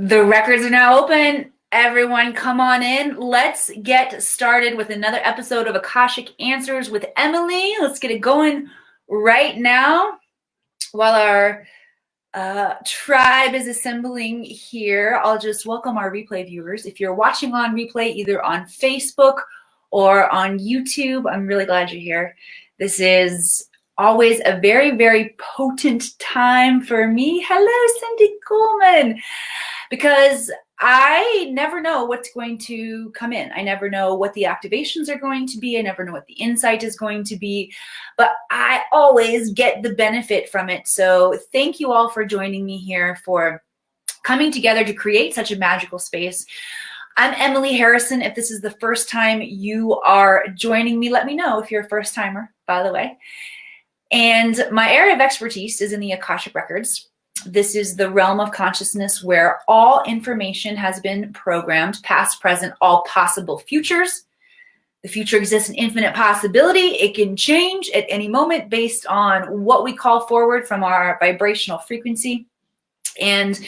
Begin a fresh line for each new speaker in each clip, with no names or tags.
The records are now open. Everyone come on in. Let's get started with another episode of Akashic Answers with Emily. Let's get it going right now while our tribe is assembling here. I'll just welcome our replay viewers. If you're watching on replay, either on Facebook or on YouTube, I'm really glad you're here. This is always a very, very potent time for me. Hello, Cindy Coleman. Because I never know what's going to come in. I never know what the activations are going to be. I never know what the insight is going to be, but I always get the benefit from it. So thank you all for joining me here, for coming together to create such a magical space. I'm Emily Harrison. If this is the first time you are joining me, let me know if you're a first timer, by the way. And my area of expertise is in the Akashic Records. This is the realm of consciousness where all information has been programmed, past, present, all possible futures. The future exists in infinite possibility. It can change at any moment based on what we call forward from our vibrational frequency. And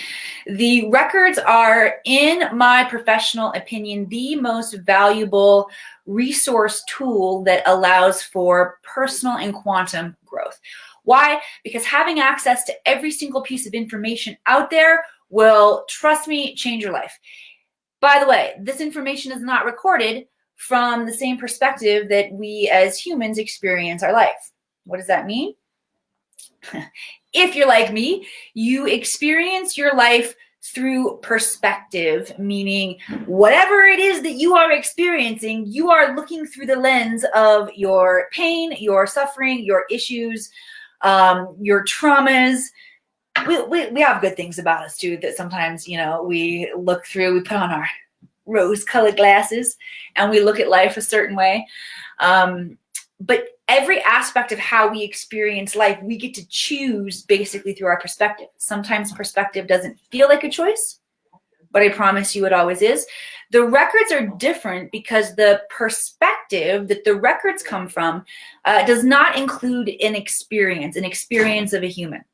the records are, in my professional opinion, the most valuable resource tool that allows for personal and quantum growth. Why? Because having access to every single piece of information out there will, trust me, change your life. By the way, this information is not recorded from the same perspective that we as humans experience our life. What does that mean? If you're like me, you experience your life through perspective, meaning whatever it is that you are experiencing, you are looking through the lens of your pain, your suffering, your issues, your traumas. We have good things about us too that sometimes, we look through, we put on our rose-colored glasses and we look at life a certain way. But every aspect of how we experience life, we get to choose basically through our perspective. Sometimes perspective doesn't feel like a choice, but I promise you it always is. The records are different because the perspective that the records come from does not include an experience of a human.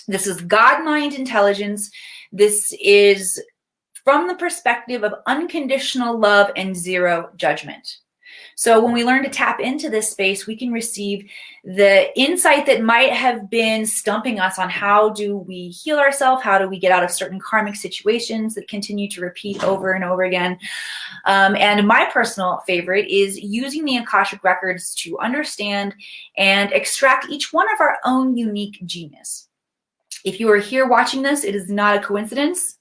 This is God mind intelligence. This is from the perspective of unconditional love and zero judgment. So when we learn to tap into this space, we can receive the insight that might have been stumping us on how do we heal ourselves, how do we get out of certain karmic situations that continue to repeat over and over again. And my personal favorite is using the Akashic Records to understand and extract each one of our own unique genius. If you are here watching this, it is not a coincidence.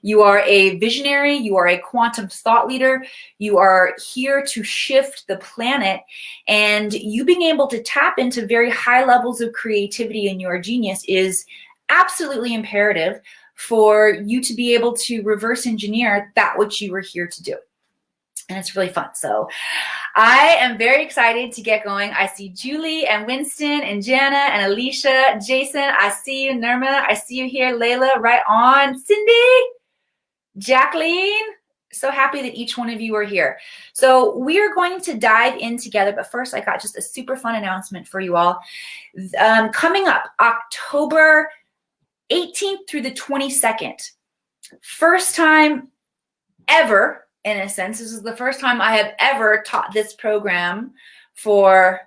You are a visionary, you are a quantum thought leader, you are here to shift the planet, and you being able to tap into very high levels of creativity in your genius is absolutely imperative for you to be able to reverse engineer that which you were here to do. And it's really fun. So I am very excited to get going. I see Julie and Winston and Jana and Alicia, Jason, I see you, Nirma, I see you here, Layla, right on, Cindy, Jacqueline, so happy that each one of you are here. So we are going to dive in together, but first I got just a super fun announcement for you all. Coming up October 18th through the 22nd, first time ever, in a sense, this is the first time I have ever taught this program for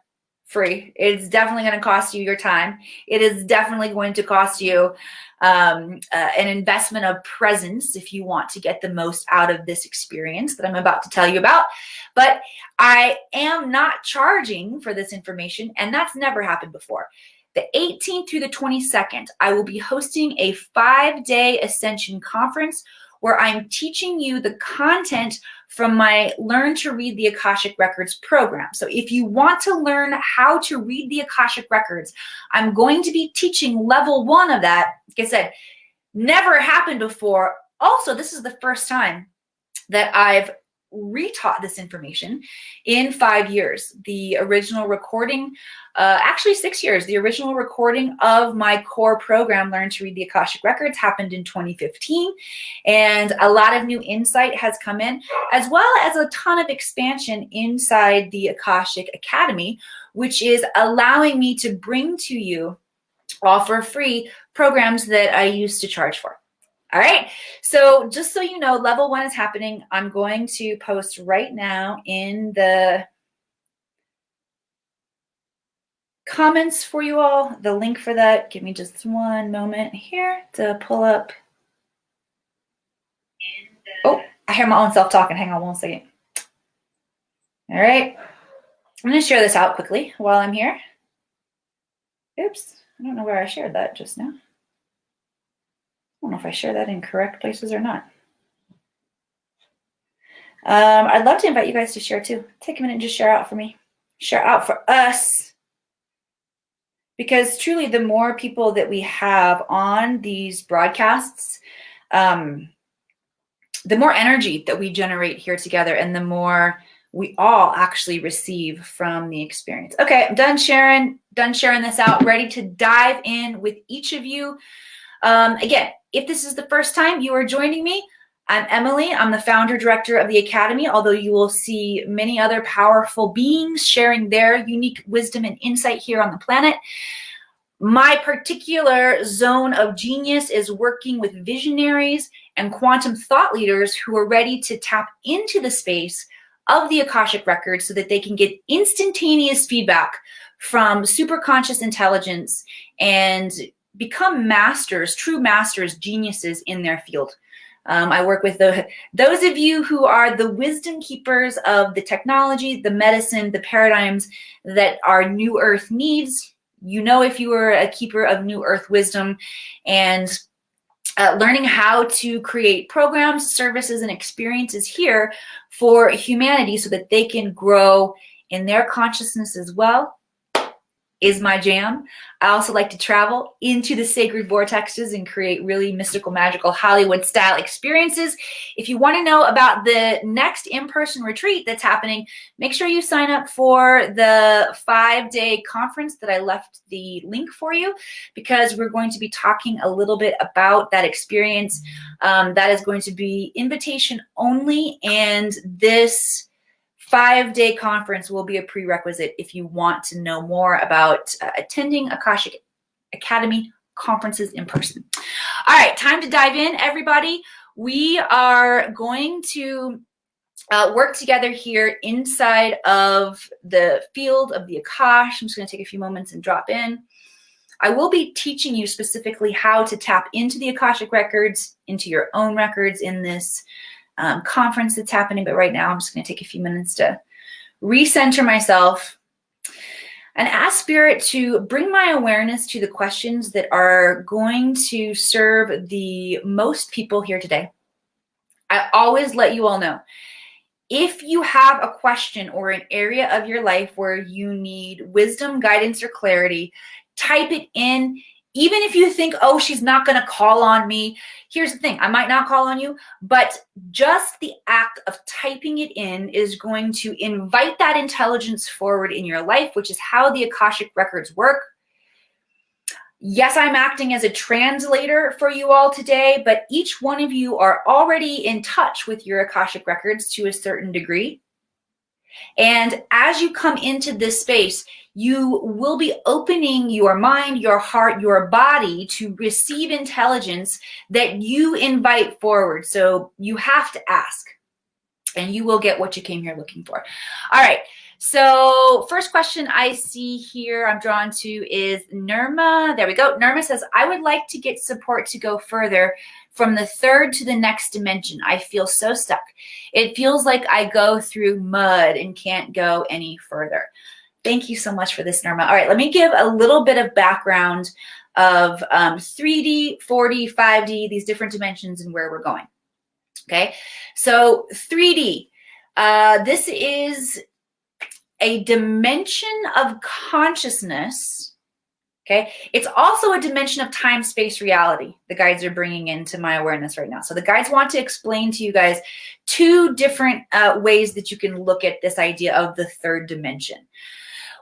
free. It's definitely going to cost you your time. It is definitely going to cost you an investment of presence if you want to get the most out of this experience that I'm about to tell you about. But I am not charging for this information, and that's never happened before. The 18th through the 22nd, I will be hosting a 5-day Ascension conference where I'm teaching you the content from my Learn to Read the Akashic Records program. So if you want to learn how to read the Akashic Records, I'm going to be teaching level 1 of that. Like I said, never happened before. Also, this is the first time that I've retaught this information in 5 years. The original recording, actually 6 years, the original recording of my core program, Learn to Read the Akashic Records, happened in 2015. And a lot of new insight has come in, as well as a ton of expansion inside the Akashic Academy, which is allowing me to bring to you all for free programs that I used to charge for. All right. So just so you know, level 1 is happening. I'm going to post right now in the comments for you all the link for that. Give me just one moment here to pull up. Oh, I hear my own self talking. Hang on one second. All right. I'm going to share this out quickly while I'm here. Oops. I don't know where I shared that just now. I don't know if I shared that in correct places or not. I'd love to invite you guys to share too. Take a minute and just share out for me. Share out for us. Because truly, the more people that we have on these broadcasts, the more energy that we generate here together and the more we all actually receive from the experience. Okay, I'm done sharing this out, ready to dive in with each of you. Again, if this is the first time you are joining me, I'm Emily. I'm the founder director of the Academy, although you will see many other powerful beings sharing their unique wisdom and insight here on the planet. My particular zone of genius is working with visionaries and quantum thought leaders who are ready to tap into the space of the Akashic Records so that they can get instantaneous feedback from superconscious intelligence and become masters, true masters, geniuses in their field. I work with those of you who are the wisdom keepers of the technology, the medicine, the paradigms that our new earth needs. You know, if you are a keeper of new earth wisdom and learning how to create programs, services, and experiences here for humanity so that they can grow in their consciousness as well is my jam. I also like to travel into the sacred vortexes and create really mystical, magical Hollywood-style experiences. If you want to know about the next in-person retreat that's happening, make sure you sign up for the 5-day conference that I left the link for you, because we're going to be talking a little bit about that experience. That is going to be invitation only, and this 5-day conference will be a prerequisite if you want to know more about attending Akashic Academy conferences in person. All right, time to dive in, everybody. We are going to work together here inside of the field of the Akash. I'm just going to take a few moments and drop in. I will be teaching you specifically how to tap into the Akashic Records, into your own records in this conference that's happening, but right now I'm just going to take a few minutes to recenter myself and ask Spirit to bring my awareness to the questions that are going to serve the most people here today. I always let you all know, if you have a question or an area of your life where you need wisdom, guidance, or clarity, type it in. Even if you think, oh, she's not going to call on me. Here's the thing. I might not call on you, but just the act of typing it in is going to invite that intelligence forward in your life, which is how the Akashic Records work. Yes, I'm acting as a translator for you all today, but each one of you are already in touch with your Akashic Records to a certain degree. And as you come into this space, you will be opening your mind, your heart, your body to receive intelligence that you invite forward. So you have to ask, and you will get what you came here looking for. All right. So first question I see here I'm drawn to is Nirma. There we go. Nirma says, I would like to get support to go further from the third to the next dimension. I feel so stuck. It feels like I go through mud and can't go any further. Thank you so much for this, Nirma. All right, let me give a little bit of background of 3D, 4D, 5D, these different dimensions and where we're going. Okay, so 3D, this is a dimension of consciousness. Okay, it's also a dimension of time, space, reality the guides are bringing into my awareness right now. So the guides want to explain to you guys two different ways that you can look at this idea of the third dimension.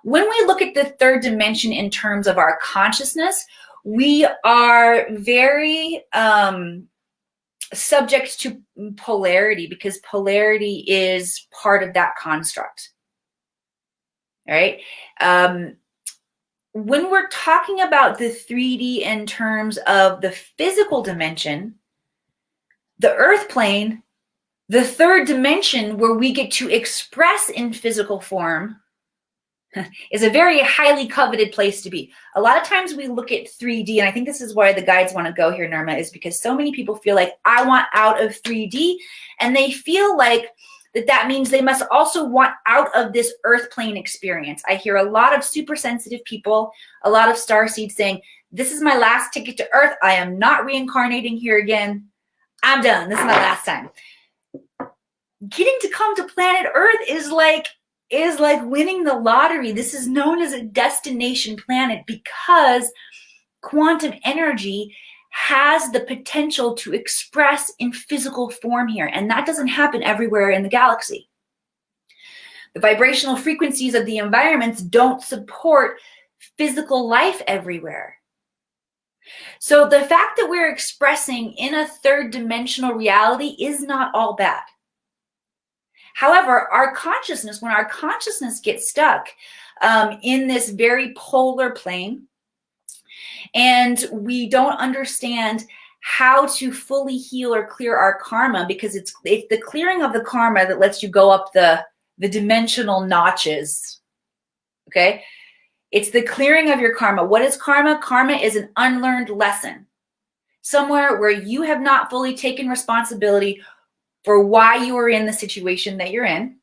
When we look at the third dimension in terms of our consciousness, we are very subject to polarity, because polarity is part of that construct. All right. When we're talking about the 3D in terms of the physical dimension, The earth plane, the third dimension where we get to express in physical form, is a very highly coveted place to be. A lot of times we look at 3D, and I think this is why the guides want to go here, Nirma, is because so many people feel like, I want out of 3D, and they feel like that means they must also want out of this earth plane experience. I hear a lot of super sensitive people, a lot of starseeds saying, this is my last ticket to earth. I am not reincarnating here again. I'm done. This is my last time. Getting to come to planet Earth is like winning the lottery. This is known as a destination planet because quantum energy has the potential to express in physical form here, and that doesn't happen everywhere in the galaxy. The vibrational frequencies of the environments don't support physical life everywhere. So the fact that we're expressing in a third dimensional reality is not all bad. However, our consciousness, when our consciousness gets stuck in this very polar plane, and we don't understand how to fully heal or clear our karma, because it's the clearing of the karma that lets you go up the dimensional notches, okay? It's the clearing of your karma. What is karma? Karma is an unlearned lesson, somewhere where you have not fully taken responsibility for why you are in the situation that you're in.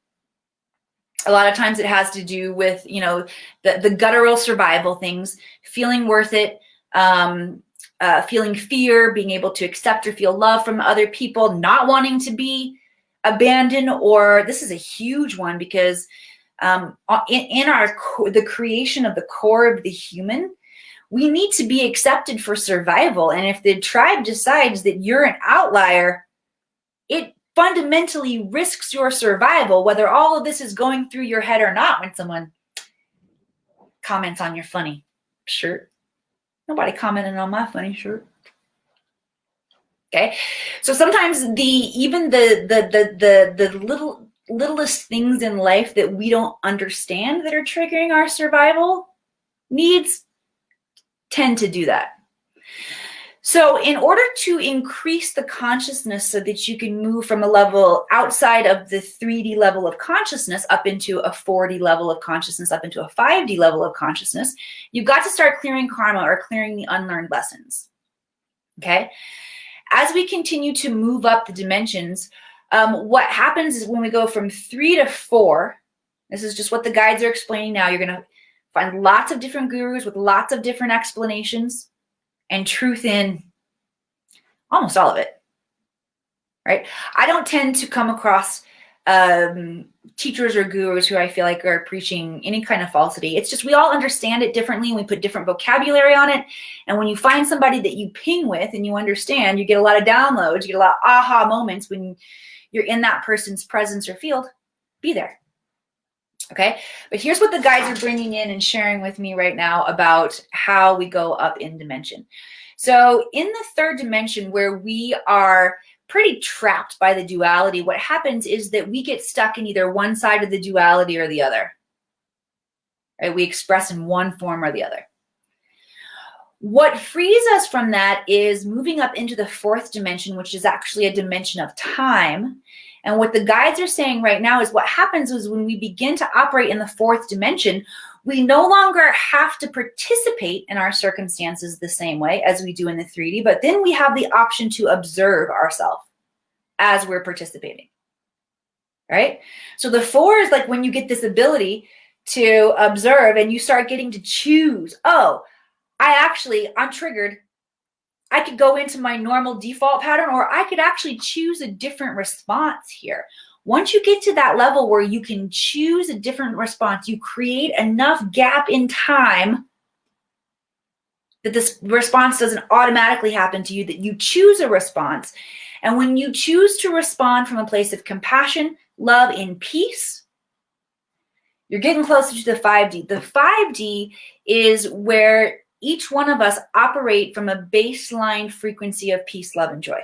A lot of times it has to do with, the guttural survival things, feeling worth it, feeling fear, being able to accept or feel love from other people, not wanting to be abandoned, or this is a huge one because in the creation of the core of the human, we need to be accepted for survival. And if the tribe decides that you're an outlier, it fundamentally risks your survival, whether all of this is going through your head or not. When someone comments on your funny shirt, nobody commented on my funny shirt. Okay, so sometimes even the littlest things in life that we don't understand that are triggering our survival needs tend to do that. So in order to increase the consciousness so that you can move from a level outside of the 3D level of consciousness up into a 4D level of consciousness, up into a 5D level of consciousness, you've got to start clearing karma or clearing the unlearned lessons, okay? As we continue to move up the dimensions, what happens is when we go from 3 to 4, this is just what the guides are explaining now, you're going to find lots of different gurus with lots of different explanations and truth in almost all of it, right? I don't tend to come across teachers or gurus who I feel like are preaching any kind of falsity. It's just we all understand it differently and we put different vocabulary on it. And when you find somebody that you ping with and you understand, you get a lot of downloads, you get a lot of aha moments when you're in that person's presence or field. Be there. Okay, but here's what the guides are bringing in and sharing with me right now about how we go up in dimension. So in the third dimension, where we are pretty trapped by the duality, what happens is that we get stuck in either one side of the duality or the other. Right? We express in one form or the other. What frees us from that is moving up into the fourth dimension, which is actually a dimension of time. And what the guides are saying right now is what happens is when we begin to operate in the fourth dimension, we no longer have to participate in our circumstances the same way as we do in the 3D, but then we have the option to observe ourselves as we're participating, right? So the 4 is like when you get this ability to observe and you start getting to choose, oh, I'm triggered. I could go into my normal default pattern, or I could actually choose a different response here. Once you get to that level where you can choose a different response, you create enough gap in time that this response doesn't automatically happen to you, that you choose a response. And when you choose to respond from a place of compassion, love, and peace, you're getting closer to the 5D. The 5D is where each one of us operate from a baseline frequency of peace, love, and joy.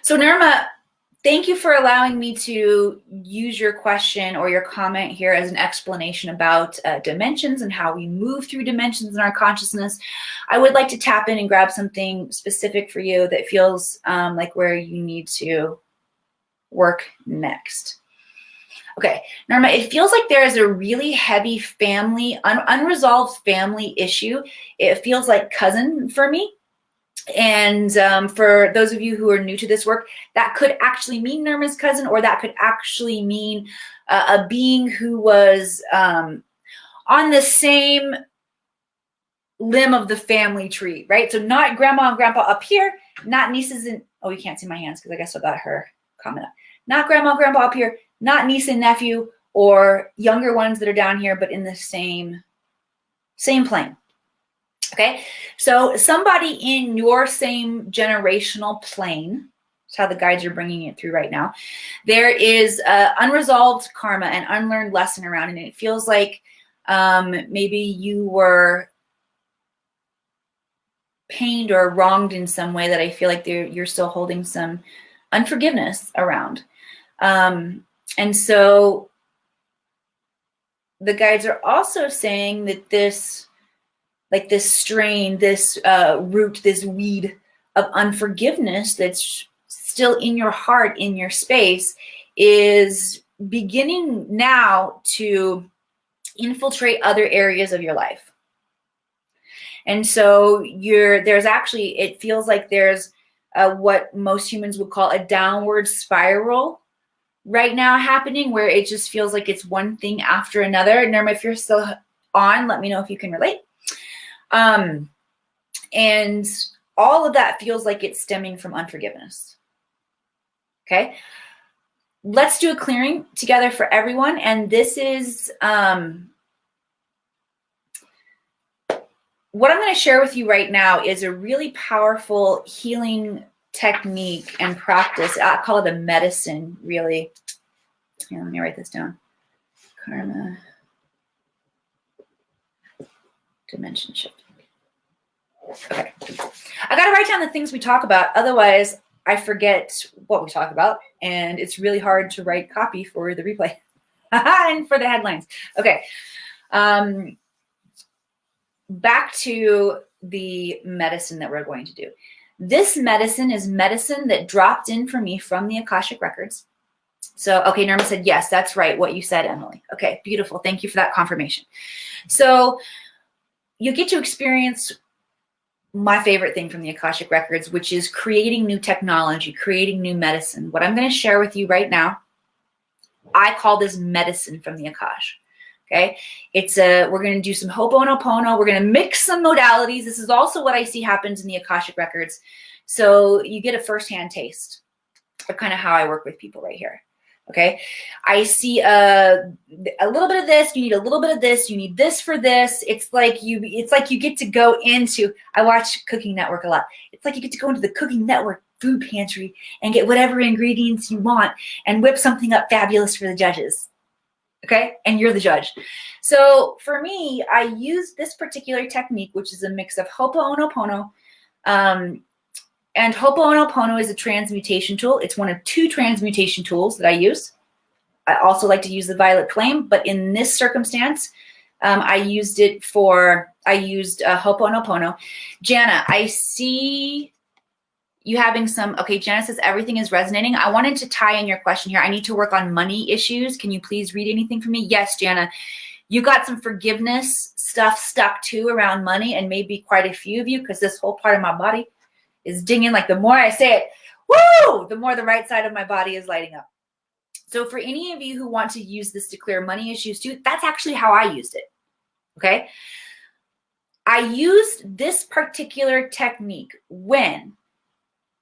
So Nirma, thank you for allowing me to use your question or your comment here as an explanation about dimensions and how we move through dimensions in our consciousness. I would like to tap in and grab something specific for you that feels like where you need to work next. Okay, Norma, it feels like there is a really heavy family, unresolved family issue. It feels like cousin for me. And for those of you who are new to this work, that could actually mean Nirma's cousin, or that could actually mean a being who was on the same limb of the family tree, right? So not grandma and grandpa up here, not nieces and, oh, you can't see my hands because I guess I got her comment up. Not grandma and grandpa up here, not niece and nephew, or younger ones that are down here, but in the same plane. Okay, so somebody in your same generational plane, that's how the guides are bringing it through right now, there is unresolved karma and unlearned lesson around, and it feels like maybe you were pained or wronged in some way that I feel like you're still holding some unforgiveness around. And so the guides are also saying that this strain, this root, this weed of unforgiveness that's still in your heart, in your space, is beginning now to infiltrate other areas of your life. And so there's actually, it feels like there's what most humans would call a downward spiral right now happening, where it just feels like it's one thing after another. Nirma, if you're still on, let me know if you can relate. And all of that feels like it's stemming from unforgiveness. Okay. Let's do a clearing together for everyone. And this is, what I'm going to share with you right now is a really powerful healing technique and practice. I call it a medicine, really. Here, let me write this down. Karma. Dimension shift. Okay. I got to write down the things we talk about. Otherwise, I forget what we talk about. And it's really hard to write copy for the replay and for the headlines. Okay. Back to the medicine that we're going to do. This medicine is medicine that dropped in for me from the Akashic Records. So, okay, Norma said, yes, that's right, what you said, Emily. Okay, beautiful. Thank you for that confirmation. So you get to experience my favorite thing from the Akashic Records, which is creating new technology, creating new medicine. What I'm going to share with you right now, I call this medicine from the Akash. Okay, we're going to do some Ho'oponopono. We're going to mix some modalities. This is also what I see happens in the Akashic Records. So you get a firsthand taste of kind of how I work with people right here. Okay, I see a little bit of this. You need a little bit of this. You need this for this. It's like you get to go into. I watch Cooking Network a lot. It's like you get to go into the Cooking Network food pantry and get whatever ingredients you want and whip something up fabulous for the judges. Okay, and you're the judge. So for me, I use this particular technique, which is a mix of Ho'oponopono. And Ho'oponopono is a transmutation tool. It's one of 2 transmutation tools that I use. I also like to use the violet flame, but in this circumstance, I used Ho'oponopono. Jana, I see you having some, okay, Jana says everything is resonating. I wanted to tie in your question here. I need to work on money issues. Can you please read anything for me? Yes, Jana, you got some forgiveness stuff stuck too around money, and maybe quite a few of you, because this whole part of my body is dinging. Like the more I say it, woo, the more the right side of my body is lighting up. So for any of you who want to use this to clear money issues too, that's actually how I used it. Okay. I used this particular technique when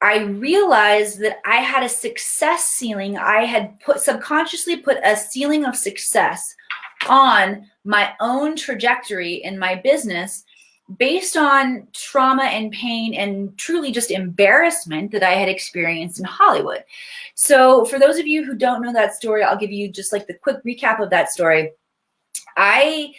I realized that I had a success ceiling. I had subconsciously put a ceiling of success on my own trajectory in my business based on trauma and pain and truly just embarrassment that I had experienced in Hollywood. So for those of you who don't know that story, I'll give you just like the quick recap of that story. I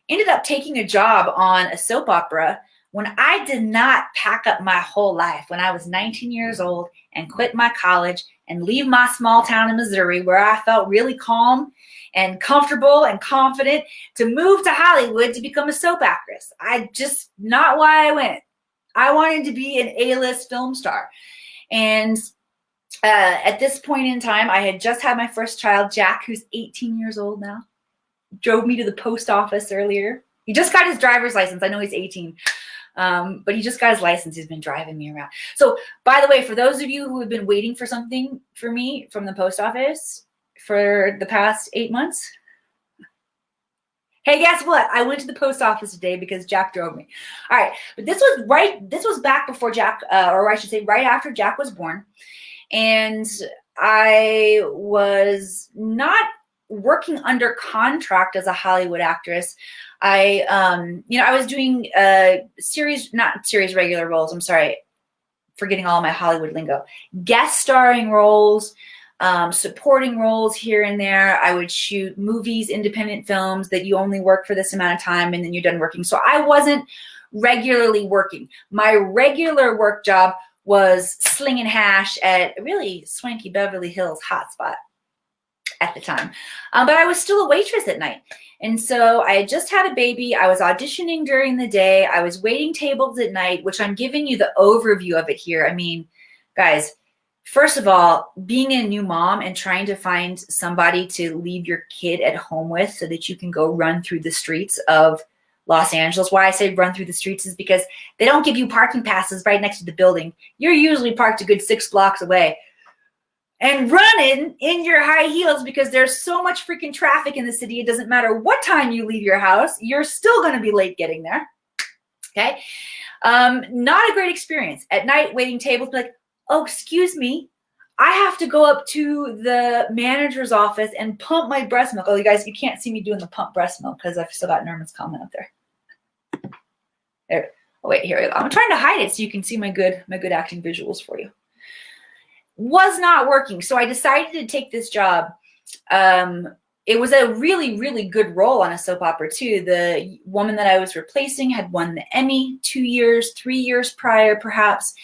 ended up taking a job on a soap opera when I did not pack up my whole life, when I was 19 years old and quit my college and leave my small town in Missouri where I felt really calm and comfortable and confident to move to Hollywood to become a soap actress. Just not why I went. I wanted to be an A-list film star. And at this point in time, I had just had my first child, Jack, who's 18 years old now. Drove me to the post office earlier. He just got his driver's license. I know he's 18, but he just got his license. He's been driving me around. So, by the way, for those of you who have been waiting for something for me from the post office for the past 8 months, hey, guess what? I went to the post office today because Jack drove me. All right, but this was back before Jack, or I should say right after Jack was born. And I was not working under contract as a Hollywood actress. I was doing not series regular roles. I'm sorry, forgetting all my Hollywood lingo. Guest starring roles, supporting roles here and there. I would shoot movies, independent films that you only work for this amount of time and then you're done working. So I wasn't regularly working. My regular work job was slinging hash at a really swanky Beverly Hills hotspot at the time. But I was still a waitress at night. And so I had just had a baby. I was auditioning during the day. I was waiting tables at night, which I'm giving you the overview of it here. I mean, guys, first of all, being a new mom and trying to find somebody to leave your kid at home with so that you can go run through the streets of Los Angeles. Why I say run through the streets is because they don't give you parking passes right next to the building. You're usually parked a good 6 blocks away and running in your high heels because there's so much freaking traffic in the city. It doesn't matter what time you leave your house. You're still going to be late getting there. Okay. Not a great experience. At night, waiting tables, be like, oh, excuse me. I have to go up to the manager's office and pump my breast milk. Oh, you guys, you can't see me doing the pump breast milk because I've still got Norman's comment up there. There. Oh, wait, here we go. I'm trying to hide it so you can see my good acting visuals for you. Was not working. So I decided to take this job. It was a really, really good role on a soap opera too. The woman that I was replacing had won the Emmy 2 years, 3 years prior, perhaps.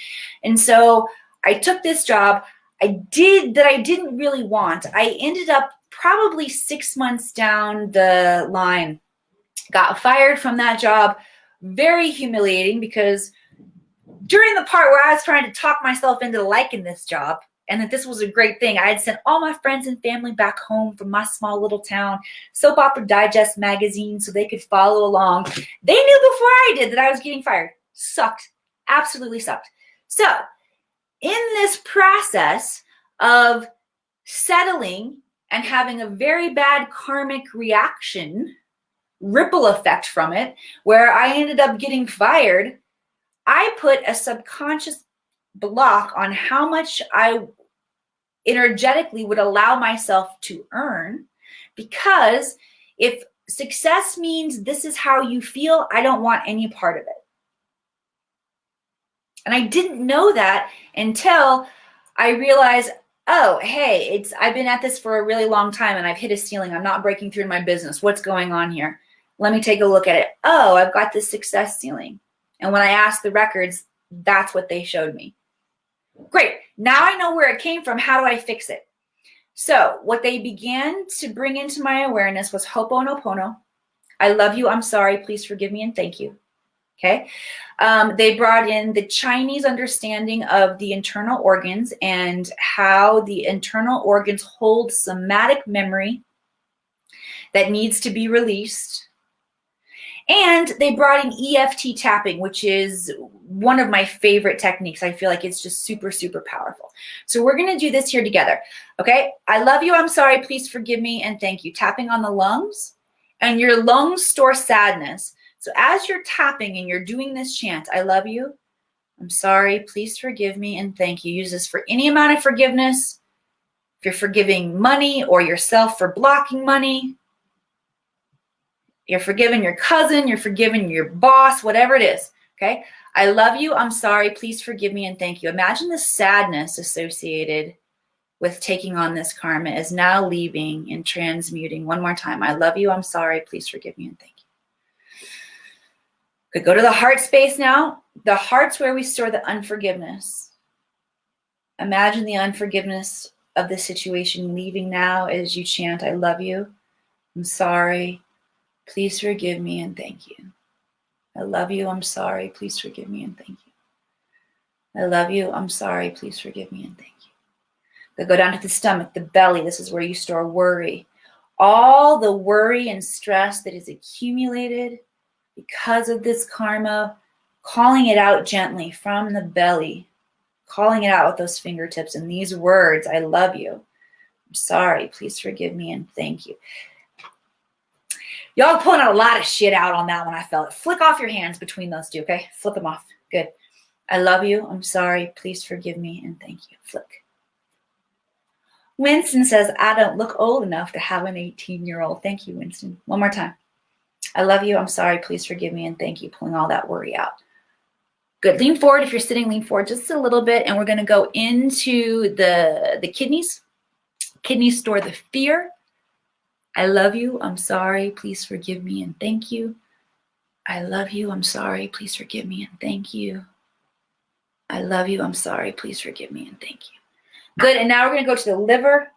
And so I took this job. I didn't really want. I ended up probably 6 months down the line, got fired from that job. Very humiliating because during the part where I was trying to talk myself into liking this job and that this was a great thing, I had sent all my friends and family back home from my small little town, Soap Opera Digest magazine, so they could follow along. They knew before I did that I was getting fired. Sucked. Absolutely sucked. So in this process of settling and having a very bad karmic reaction, ripple effect from it, where I ended up getting fired, I put a subconscious block on how much I energetically would allow myself to earn, because if success means this is how you feel, I don't want any part of it. And I didn't know that until I realized, oh, hey, I've been at this for a really long time and I've hit a ceiling. I'm not breaking through in my business. What's going on here? Let me take a look at it. Oh, I've got this success ceiling. And when I asked the records, that's what they showed me. Great. Now I know where it came from. How do I fix it? So what they began to bring into my awareness was Ho'oponopono. I love you. I'm sorry. Please forgive me and thank you. Okay. They brought in the Chinese understanding of the internal organs and how the internal organs hold somatic memory that needs to be released. And they brought in EFT tapping, which is one of my favorite techniques. I feel like it's just super, super powerful. So we're going to do this here together. Okay. I love you. I'm sorry. Please forgive me and thank you. Tapping on the lungs, and your lungs store sadness. So as you're tapping and you're doing this chant, I love you, I'm sorry, please forgive me, and thank you. Use this for any amount of forgiveness. If you're forgiving money or yourself for blocking money, you're forgiving your cousin, you're forgiving your boss, whatever it is, okay? I love you, I'm sorry, please forgive me, and thank you. Imagine the sadness associated with taking on this karma is now leaving and transmuting. One more time. I love you, I'm sorry, please forgive me, and thank you. Could go to the heart space now. The heart's where we store the unforgiveness. Imagine the unforgiveness of this situation leaving now as you chant, I love you. I'm sorry. Please forgive me and thank you. I love you. I'm sorry. Please forgive me and thank you. I love you. I'm sorry. Please forgive me and thank you. They go down to the stomach, the belly. This is where you store worry. All the worry and stress that is accumulated because of this karma, calling it out gently from the belly, calling it out with those fingertips and these words, I love you. I'm sorry. Please forgive me and thank you. Y'all pulling a lot of shit out on that one. I felt it. Flick off your hands between those two, okay? Flick them off. Good. I love you. I'm sorry. Please forgive me and thank you. Flick. Winston says, I don't look old enough to have an 18-year-old. Thank you, Winston. One more time. I love you. I'm sorry. Please forgive me and thank you. Pulling all that worry out. Good. Lean forward. If you're sitting, lean forward just a little bit. And we're going to go into the kidneys. Kidneys store the fear. I love you. I'm sorry. Please forgive me and thank you. I love you. I'm sorry. Please forgive me and thank you. I love you. I'm sorry. Please forgive me and thank you. Good. And now we're going to go to the liver.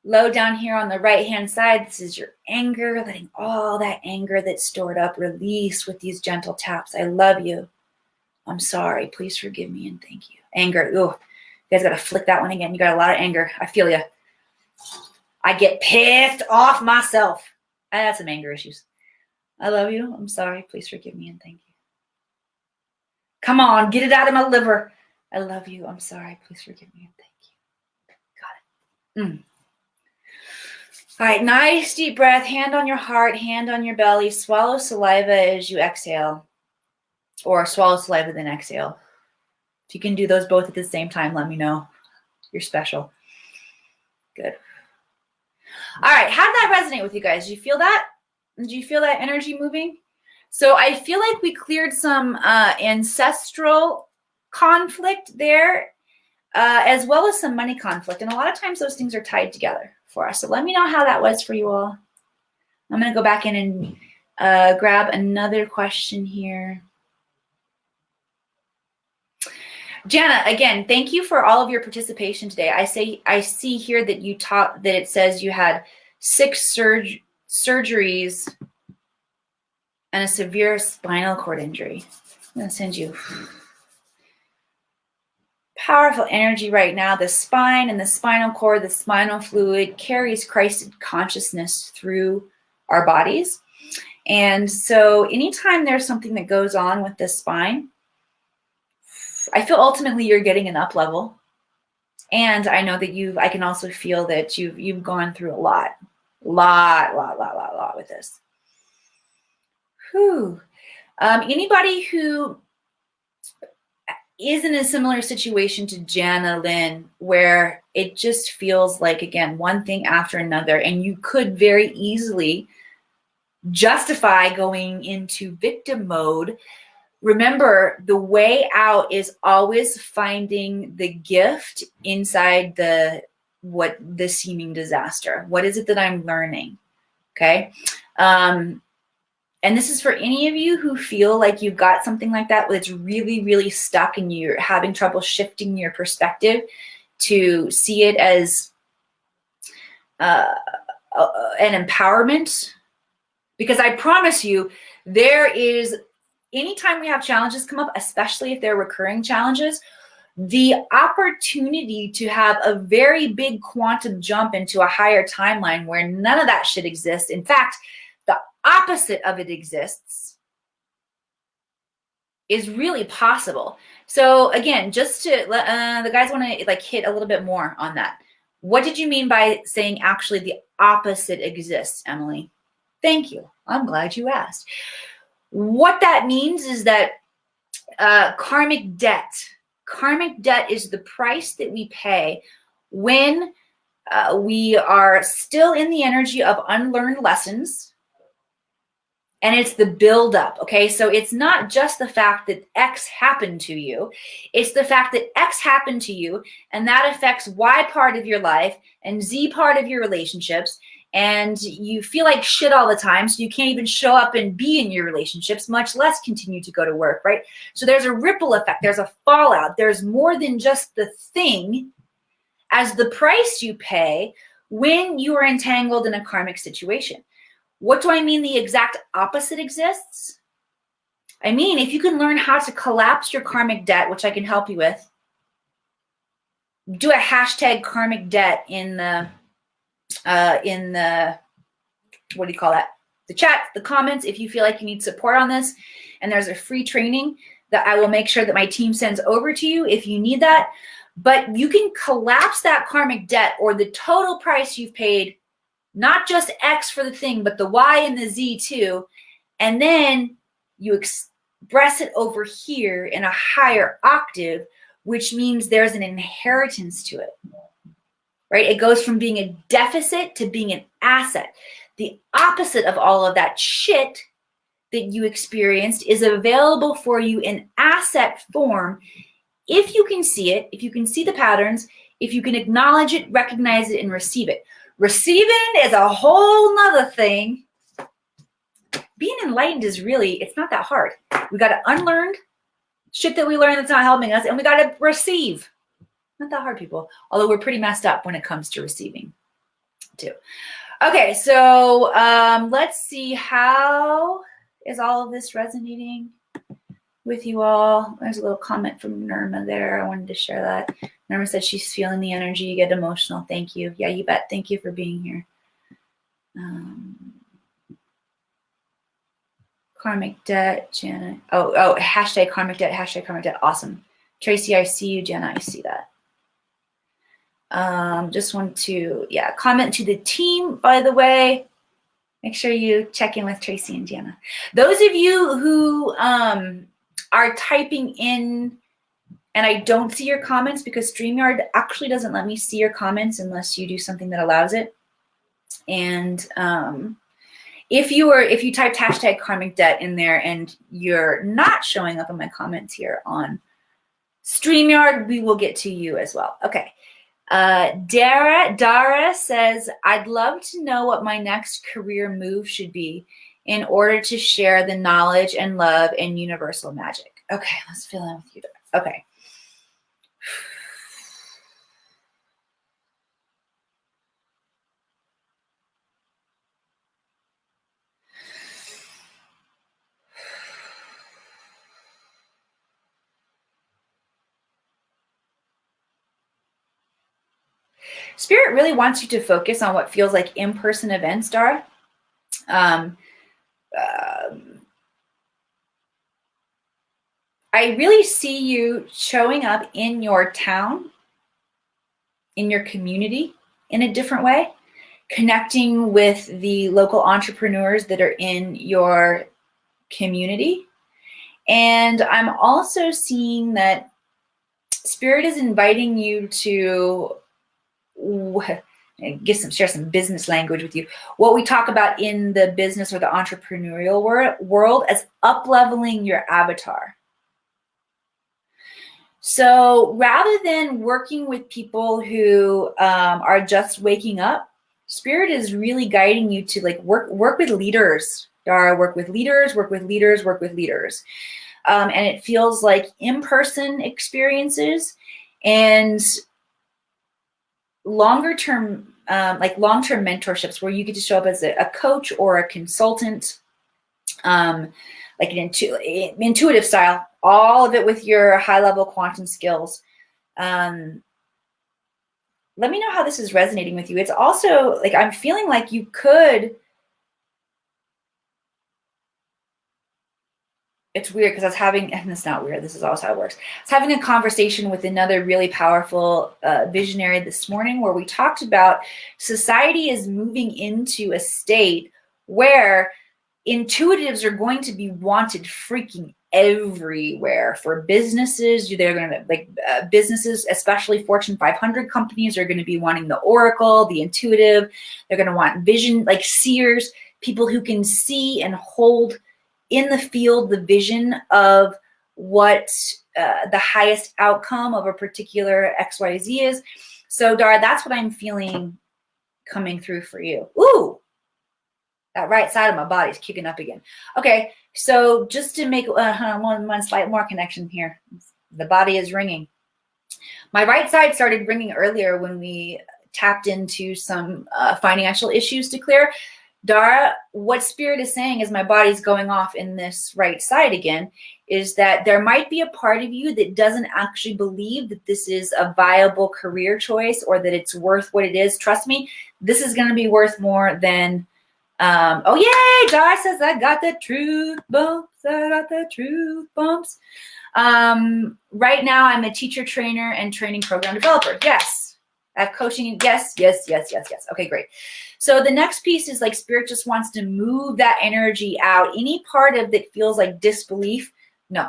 Low down here on the right-hand side. This is your anger. Letting all that anger that's stored up release with these gentle taps. I love you. I'm sorry. Please forgive me and thank you. Anger. Oh, you guys got to flick that one again. You got a lot of anger. I feel you. I get pissed off myself. I had some anger issues. I love you. I'm sorry. Please forgive me and thank you. Come on. Get it out of my liver. I love you. I'm sorry. Please forgive me and thank you. Got it. All right. Nice deep breath. Hand on your heart. Hand on your belly. Swallow saliva as you exhale. Or swallow saliva then exhale. If you can do those both at the same time, let me know. You're special. Good. All right. How did that resonate with you guys? Did you feel that? Did you feel that energy moving? So I feel like we cleared some ancestral conflict there, as well as some money conflict. And a lot of times those things are tied together for us. So let me know how that was for you all. I'm going to go back in and grab another question here. Jana, again, thank you for all of your participation today. I see here that you taught that it says you had 6 surgeries and a severe spinal cord injury. I'm going to send you powerful energy right now. The spine and the spinal cord, the spinal fluid carries Christ consciousness through our bodies. And so anytime there's something that goes on with the spine, I feel ultimately you're getting an up level. And I know that I can also feel that you've gone through a lot with this. Whew. Anybody who is in a similar situation to Jana Lynn, where it just feels like, again, one thing after another, and you could very easily justify going into victim mode. Remember, the way out is always finding the gift inside the seeming disaster. What is it that I'm learning? Okay. And this is for any of you who feel like you've got something like that that's really, really stuck and you're having trouble shifting your perspective to see it as an empowerment. Because I promise you, there is, anytime we have challenges come up, especially if they're recurring challenges, the opportunity to have a very big quantum jump into a higher timeline where none of that shit exists. In fact, the opposite of it exists is really possible. So again, just to the guys want to like hit a little bit more on that. What did you mean by saying actually the opposite exists, Emily? Thank you. I'm glad you asked. What that means is that karmic debt is the price that we pay when we are still in the energy of unlearned lessons. And it's the buildup, okay? So it's not just the fact that X happened to you. It's the fact that X happened to you, and that affects Y part of your life and Z part of your relationships. And you feel like shit all the time, so you can't even show up and be in your relationships, much less continue to go to work, right? So there's a ripple effect. There's a fallout. There's more than just the thing as the price you pay when you are entangled in a karmic situation. What do I mean the exact opposite exists? I mean, if you can learn how to collapse your karmic debt, which I can help you with, do a hashtag karmic debt in the what do you call that? The chat, the comments, if you feel like you need support on this. And there's a free training that I will make sure that my team sends over to you if you need that. But you can collapse that karmic debt, or the total price you've paid, not just X for the thing, but the Y and the Z too. And then you express it over here in a higher octave, which means there's an inheritance to it, right? It goes from being a deficit to being an asset. The opposite of all of that shit that you experienced is available for you in asset form if you can see it, if you can see the patterns, if you can acknowledge it, recognize it, and receive it. Receiving is a whole nother thing. Being enlightened is really, it's not that hard. We got to unlearn shit that we learned that's not helping us, and we got to receive. Not that hard, people. Although we're pretty messed up when it comes to receiving too. Okay, so let's see, how is all of this resonating with you all? There's a little comment from Nirma there. I wanted to share that. Nirma said she's feeling the energy. You get emotional. Thank you. Yeah, you bet. Thank you for being here. Karmic debt, Jana. Oh, hashtag karmic debt, hashtag karmic debt. Awesome. Tracy, I see you. Jana, I see that. Just want to, comment to the team, by the way. Make sure you check in with Tracy and Jana. Those of you who are typing in and I don't see your comments, because StreamYard actually doesn't let me see your comments unless you do something that allows it. And if you typed hashtag karmic debt in there and you're not showing up in my comments here on StreamYard, we will get to you as well. Okay. Dara says, I'd love to know what my next career move should be in order to share the knowledge and love and universal magic. Okay, let's fill in with you, Dara. Okay. Spirit really wants you to focus on what feels like in-person events, Dara. I really see you showing up in your town, in your community in a different way, connecting with the local entrepreneurs that are in your community. And I'm also seeing that Spirit is inviting you to share some business language with you. What we talk about in the business or the entrepreneurial world as up-leveling your avatar. So rather than working with people who are just waking up, Spirit is really guiding you to work with leaders. Dara, work with leaders. And it feels like in-person experiences and long-term mentorships where you get to show up as a coach or a consultant, like an intuitive style, all of it with your high-level quantum skills. Let me know how this is resonating with you. It's also like I'm feeling like you could. It's weird because I was having, and it's not weird, this is also how it works. I was having a conversation with another really powerful visionary this morning where we talked about society is moving into a state where intuitives are going to be wanted freaking everywhere. For businesses, they're going to businesses, especially Fortune 500 companies, are going to be wanting the oracle, the intuitive. They're going to want vision, like seers, people who can see and hold in the field the vision of what the highest outcome of a particular XYZ is. So Dara, that's what I'm feeling coming through for you. Ooh, that right side of my body's kicking up again. Okay, so just to make one slight more connection here. The body is ringing. My right side started ringing earlier when we tapped into some financial issues to clear. Dara, what Spirit is saying as my body's going off in this right side again is that there might be a part of you that doesn't actually believe that this is a viable career choice or that it's worth what it is. Trust me, this is going to be worth more than, oh, yay, Dara says, I got the truth bumps. I got the truth bumps. Right now, I'm a teacher, trainer, and training program developer. Yes. I have coaching. Yes. Okay, great. So the next piece is like Spirit just wants to move that energy out. Any part of that feels like disbelief, no.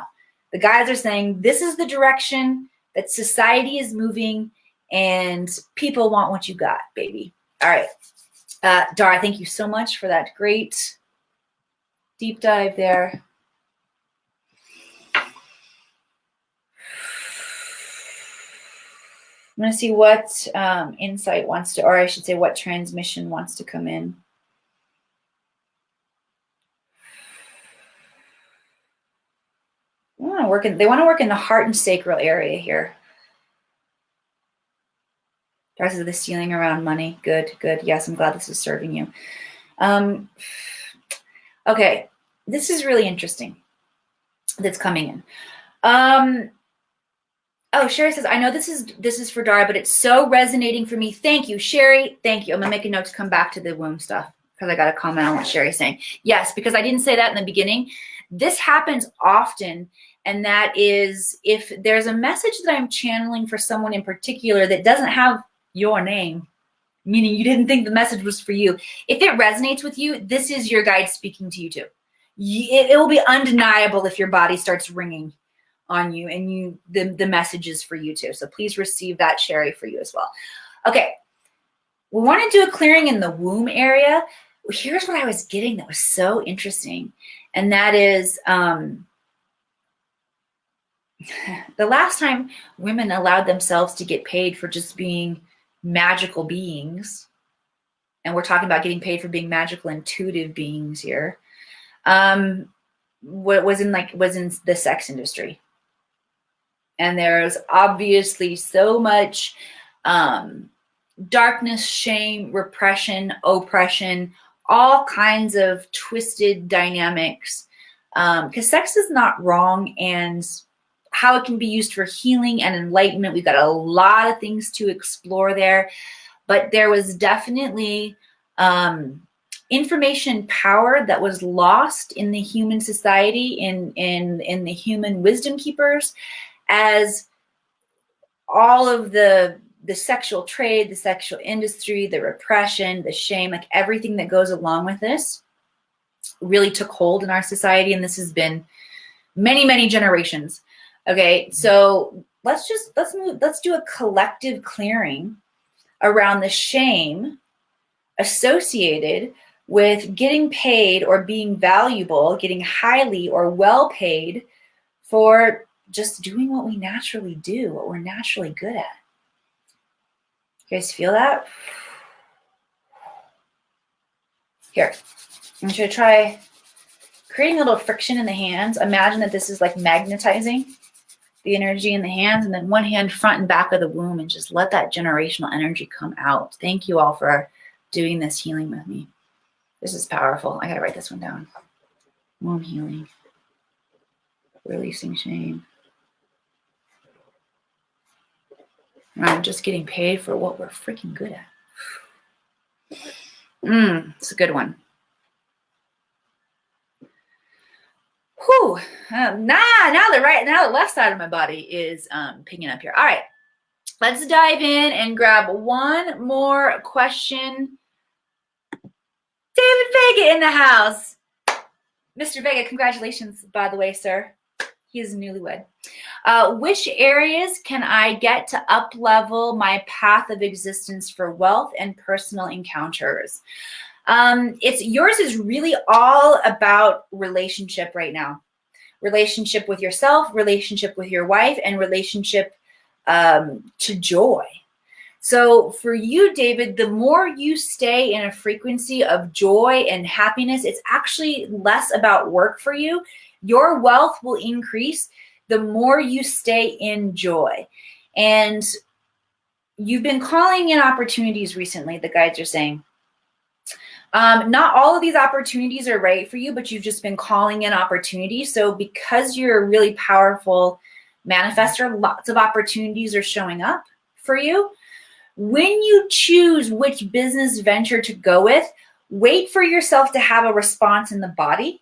The guys are saying this is the direction that society is moving and people want what you got, baby. All right. Dara, thank you so much for that great deep dive there. I'm going to see what insight wants to, or I should say what transmission wants to come in. They want to work in the heart and sacral area here. Darcy says the ceiling around money. Good. Yes, I'm glad this is serving you. Okay, this is really interesting that's coming in. Oh, Sherry says, I know this is for Dara, but it's so resonating for me. Thank you, Sherry. Thank you. I'm going to make a note to come back to the womb stuff because I got a comment on what Sherry's saying. Yes, because I didn't say that in the beginning. This happens often, and that is if there's a message that I'm channeling for someone in particular that doesn't have your name, meaning you didn't think the message was for you. If it resonates with you, this is your guide speaking to you too. It will be undeniable if your body starts ringing on you and the message is for you too. So please receive that, Sherry, for you as well. Okay, we want to do a clearing in the womb area. Here's what I was getting that was so interesting, and that is the last time women allowed themselves to get paid for just being magical beings, and we're talking about getting paid for being magical intuitive beings here, was in the sex industry. And there's obviously so much darkness, shame, repression, oppression, all kinds of twisted dynamics. Because sex is not wrong, and how it can be used for healing and enlightenment. We've got a lot of things to explore there. But there was definitely information power that was lost in the human society, in the human wisdom keepers, as all of the sexual trade, the sexual industry, the repression, the shame, like everything that goes along with this really took hold in our society. And this has been many, many generations. Okay, so let's do a collective clearing around the shame associated with getting paid or being valuable, getting highly or well paid for just doing what we naturally do, what we're naturally good at. You guys feel that? Here, I'm going to try creating a little friction in the hands. Imagine that this is like magnetizing the energy in the hands, and then one hand front and back of the womb, and just let that generational energy come out. Thank you all for doing this healing with me. This is powerful. I got to write this one down. Womb healing. Releasing shame. I'm just getting paid for what we're freaking good at. It's a good one. Whew. Now the left side of my body is picking up here. All right, let's dive in and grab one more question. David Vega in the house. Mr. Vega, congratulations, by the way, sir. He is newlywed. Which areas can I get to up-level my path of existence for wealth and personal encounters? Yours is really all about relationship right now. Relationship with yourself, relationship with your wife, and relationship to joy. So for you, David, the more you stay in a frequency of joy and happiness, it's actually less about work for you. Your wealth will increase the more you stay in joy. And you've been calling in opportunities recently, the guides are saying. Not all of these opportunities are right for you, but you've just been calling in opportunities. So because you're a really powerful manifestor, lots of opportunities are showing up for you. When you choose which business venture to go with, wait for yourself to have a response in the body.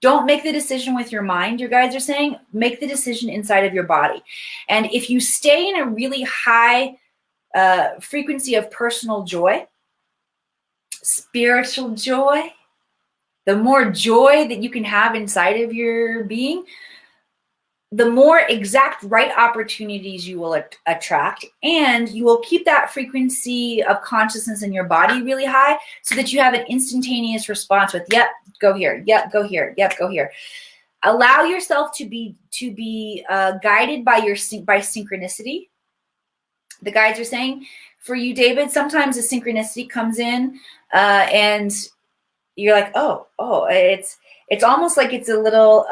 Don't make the decision with your mind, your guides are saying. Make the decision inside of your body. And if you stay in a really high frequency of personal joy, spiritual joy, the more joy that you can have inside of your being, the more exact right opportunities you will attract, and you will keep that frequency of consciousness in your body really high so that you have an instantaneous response with, yep, go here, yep, go here, yep, go here. Allow yourself to be guided by synchronicity. The guides are saying, for you, David, sometimes a synchronicity comes in and you're like, oh, it's almost like it's a little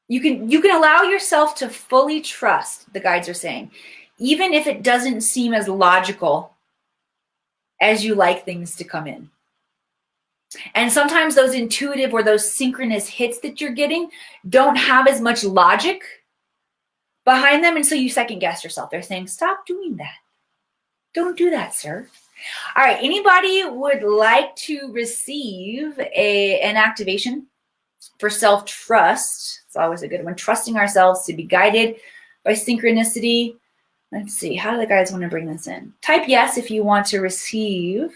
you can allow yourself to fully trust, the guides are saying, even if it doesn't seem as logical as you like things to come in. And sometimes those intuitive or those synchronous hits that you're getting don't have as much logic behind them, and so you second guess yourself. They're saying, stop doing that. Don't do that, sir. All right, anybody would like to receive an activation for self-trust? It's always a good one. Trusting ourselves to be guided by synchronicity. Let's see, how do the guys want to bring this in? Type yes if you want to receive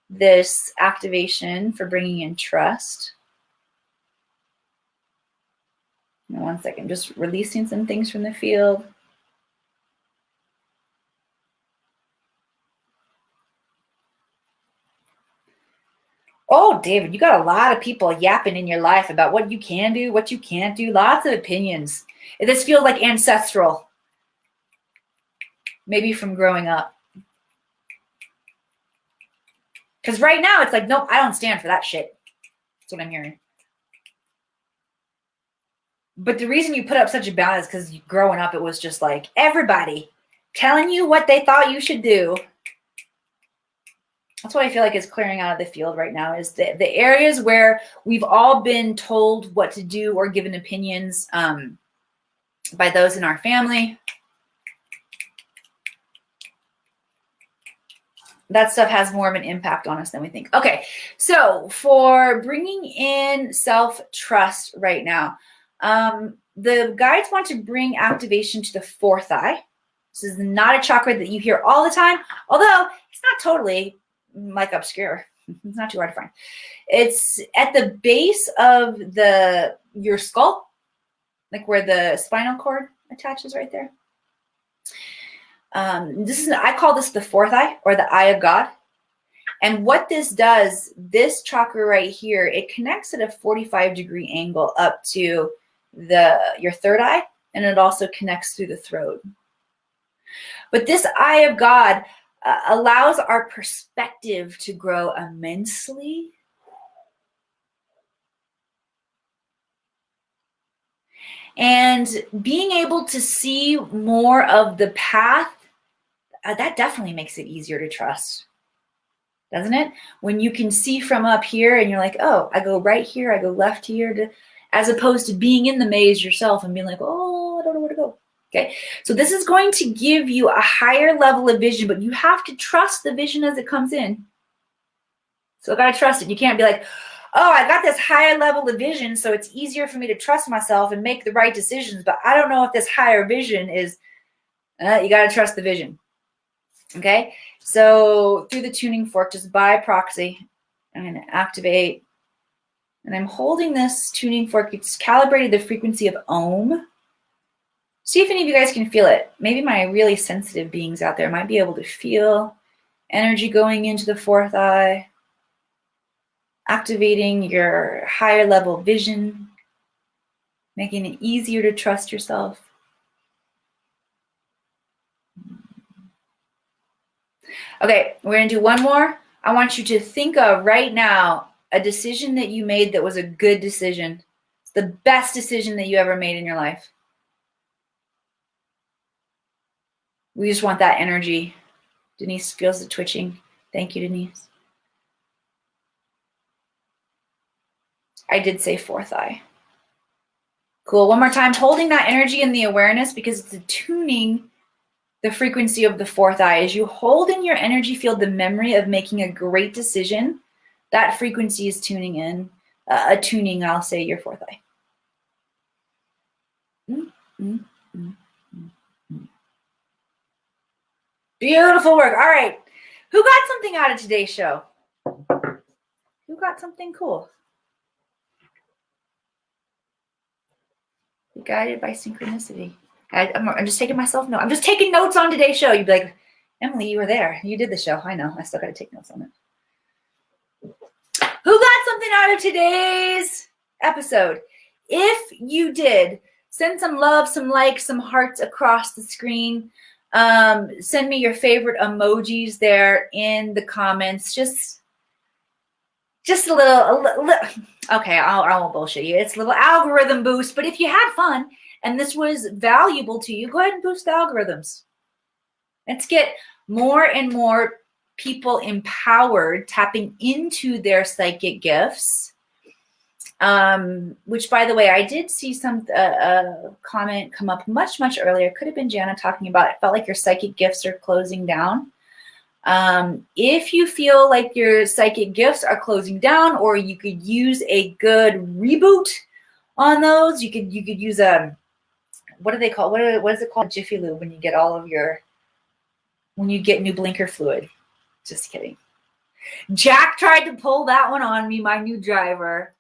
this activation for bringing in trust. One second, just releasing some things from the field. Oh, David, you got a lot of people yapping in your life about what you can do, what you can't do. Lots of opinions. This feels like ancestral. Maybe from growing up. Because right now it's like, nope, I don't stand for that shit. That's what I'm hearing. But the reason you put up such a balance is because growing up, it was just like everybody telling you what they thought you should do. That's what I feel like is clearing out of the field right now, is the areas where we've all been told what to do or given opinions by those in our family. That stuff has more of an impact on us than we think. Okay, so for bringing in self-trust right now, the guides want to bring activation to the fourth eye. This is not a chakra that you hear all the time, although it's not totally like obscure. It's not too hard to find. It's at the base of your skull, like where the spinal cord attaches right there. I call this the fourth eye, or the eye of God. And what this does, this chakra right here, it connects at a 45-degree angle up to your third eye, and it also connects through the throat. But this eye of God allows our perspective to grow immensely. And being able to see more of the path, that definitely makes it easier to trust, doesn't it? When you can see from up here and you're like, oh, I go right here, I go left here, as opposed to being in the maze yourself and being like, oh, I don't know where to go. Okay, so this is going to give you a higher level of vision, but you have to trust the vision as it comes in. So I gotta trust it. You can't be like, oh, I got this higher level of vision, so it's easier for me to trust myself and make the right decisions, but I don't know if this higher vision is, you gotta trust the vision. Okay, so through the tuning fork, just by proxy, I'm gonna activate, and I'm holding this tuning fork. It's calibrated the frequency of Om. See if any of you guys can feel it. Maybe my really sensitive beings out there might be able to feel energy going into the fourth eye, activating your higher level vision, making it easier to trust yourself. Okay, we're gonna do one more. I want you to think of right now a decision that you made that was a good decision. It's the best decision that you ever made in your life. We just want that energy. Denise feels the twitching. Thank you, Denise. I did say fourth eye. Cool. One more time. Holding that energy and the awareness, because it's attuning the frequency of the fourth eye. As you hold in your energy field the memory of making a great decision, that frequency is tuning in, attuning, I'll say, your fourth eye. Beautiful work. All right. Who got something out of today's show? Who got something cool? Be guided by synchronicity. I'm just taking myself notes. I'm just taking notes on today's show. You'd be like, Emily, you were there. You did the show. I know. I still got to take notes on it. Who got something out of today's episode? If you did, send some love, some likes, some hearts across the screen. Send me your favorite emojis there in the comments. Just a little, okay, I won't bullshit you. It's a little algorithm boost, but if you had fun and this was valuable to you, go ahead and boost the algorithms. Let's get more and more people empowered, tapping into their psychic gifts. Which, by the way, I did see some comment come up much earlier. Could have been Jana talking about it. Felt like your psychic gifts are closing down. If you feel like your psychic gifts are closing down, or you could use a good reboot on those, you could use a, what do they call, what is it called? Jiffy Lube, when you get when you get new blinker fluid. Just kidding. Jack tried to pull that one on me, my new driver.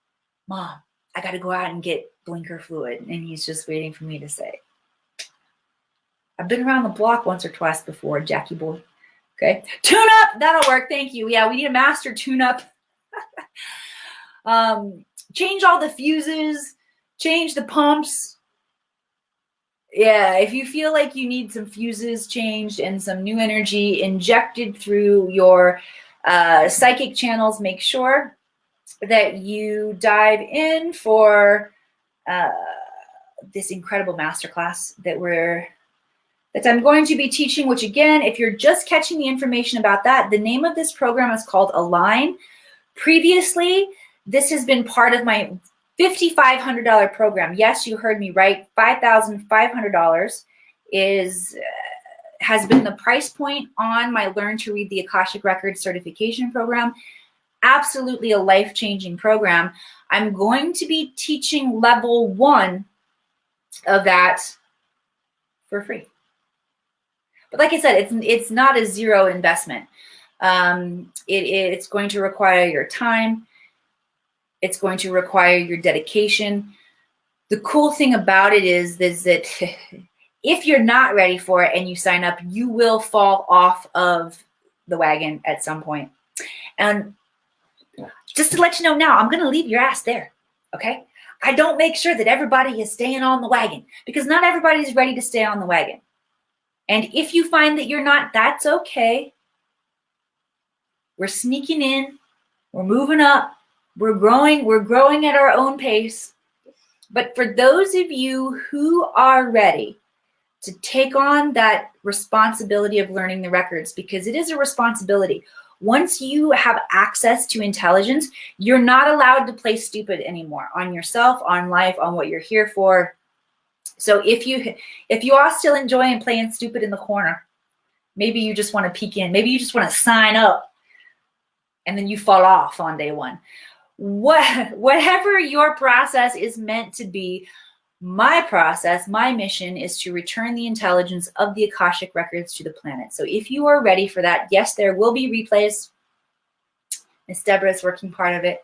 Mom, I got to go out and get blinker fluid. And he's just waiting for me to say. I've been around the block once or twice before, Jackie boy. Okay. Tune up. That'll work. Thank you. Yeah, we need a master tune up. Change all the fuses. Change the pumps. Yeah, if you feel like you need some fuses changed and some new energy injected through your psychic channels, make sure that you dive in for this incredible masterclass that I'm going to be teaching, which again, if you're just catching the information about that, the name of this program is called Align. Previously, this has been part of my $5,500 program. Yes, you heard me right. $5,500 has been the price point on my Learn to Read the Akashic Records certification program. Absolutely a life-changing program. I'm going to be teaching level 1 of that for free. But like I said, it's not a zero investment. It's going to require your time. It's going to require your dedication. The cool thing about it is that if you're not ready for it and you sign up, you will fall off of the wagon at some point. And just to let you know now, I'm going to leave your ass there, okay? I don't make sure that everybody is staying on the wagon, because not everybody's ready to stay on the wagon. And if you find that you're not, that's okay. We're sneaking in. We're moving up. We're growing at our own pace. But for those of you who are ready to take on that responsibility of learning the records, because it is a responsibility. Once you have access to intelligence, you're not allowed to play stupid anymore on yourself, on life, on what you're here for. So if you are still enjoying playing stupid in the corner, maybe you just want to peek in, maybe you just want to sign up and then you fall off on day one. Whatever your process is meant to be, my process, my mission is to return the intelligence of the Akashic Records to the planet. So if you are ready for that, yes, there will be replays. Miss Deborah is working part of it.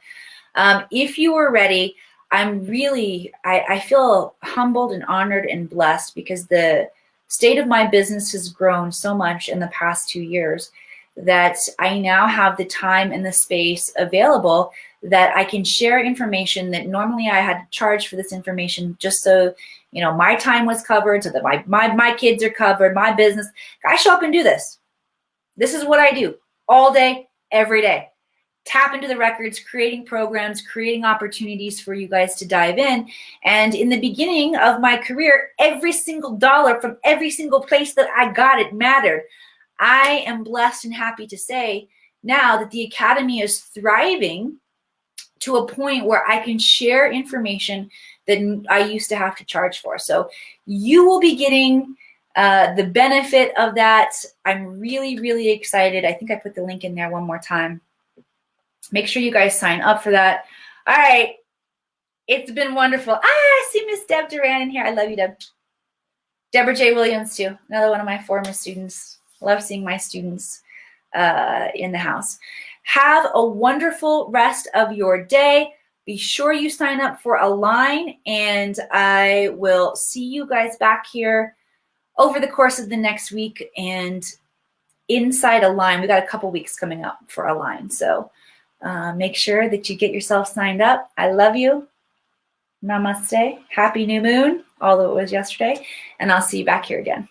If you are ready, I feel humbled and honored and blessed, because the state of my business has grown so much in the past 2 years that I now have the time and the space available that I can share information that normally I had to charge for this information, just so, you know, my time was covered, so that my kids are covered, my business. I show up and do this. This is what I do all day, every day. tap into the records, creating programs, creating opportunities for you guys to dive in. And in the beginning of my career, every single dollar from every single place that I got it mattered. I am blessed and happy to say now that the Academy is thriving to a point where I can share information that I used to have to charge for. So you will be getting the benefit of that. I'm really, really excited. I think I put the link in there one more time. Make sure you guys sign up for that. All right. It's been wonderful. I see Miss Deb Duran in here. I love you, Deb. Deborah J. Williams, too. Another one of my former students. Love seeing my students in the house. Have a wonderful rest of your day. Be sure you sign up for Align, and I will see you guys back here over the course of the next week. And inside Align, we got a couple weeks coming up for Align. So make sure that you get yourself signed up. I love you. Namaste. Happy new moon, although it was yesterday. And I'll see you back here again.